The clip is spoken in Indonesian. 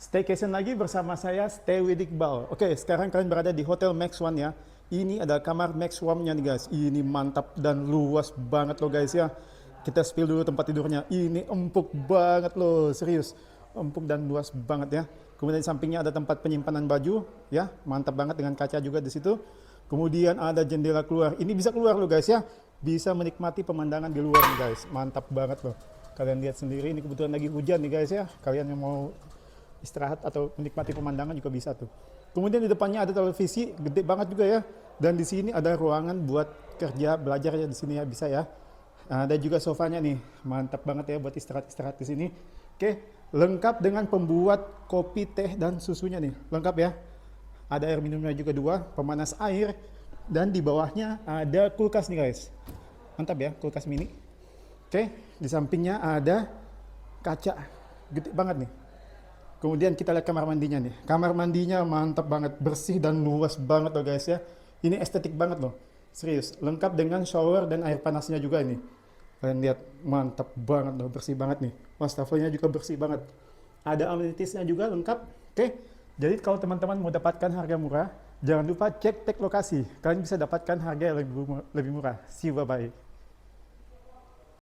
Staycation lagi bersama saya, Stay with Iqbal. Oke, sekarang kalian berada di Hotel Max One ya. Ini adalah kamar Max One-nya nih guys. Ini mantap dan luas banget loh guys ya. Kita spill dulu tempat tidurnya. Ini empuk banget loh, serius. Empuk dan luas banget ya. Kemudian di sampingnya ada tempat penyimpanan baju ya. Mantap banget dengan kaca juga di situ. Kemudian ada jendela keluar. Ini bisa keluar loh guys ya. Bisa menikmati pemandangan di luar nih guys. Mantap banget loh. Kalian lihat sendiri, ini kebetulan lagi hujan nih guys ya. Kalian yang mau istirahat atau menikmati pemandangan juga bisa tuh. Kemudian di depannya ada televisi gede banget juga ya. Dan di sini ada ruangan buat kerja belajar ya di sini ya, bisa ya. Ada juga sofanya nih, mantap banget ya buat istirahat-istirahat di sini. Oke, lengkap dengan pembuat kopi, teh dan susunya nih, lengkap ya. Ada air minumnya juga dua, pemanas air, dan di bawahnya ada kulkas nih guys. Mantap ya, kulkas mini. Oke, di sampingnya ada kaca, gede banget nih. Kemudian kita lihat kamar mandinya nih. Kamar mandinya mantap banget, bersih dan luas banget loh guys ya. Ini estetik banget loh, serius. Lengkap dengan shower dan air panasnya juga ini. Kalian lihat, mantap banget loh, bersih banget nih. Wastafelnya juga bersih banget. Ada amenitiesnya juga lengkap. Oke, jadi kalau teman-teman mau dapatkan harga murah, jangan lupa cek tag lokasi. Kalian bisa dapatkan harga yang lebih murah. See you, bye-bye.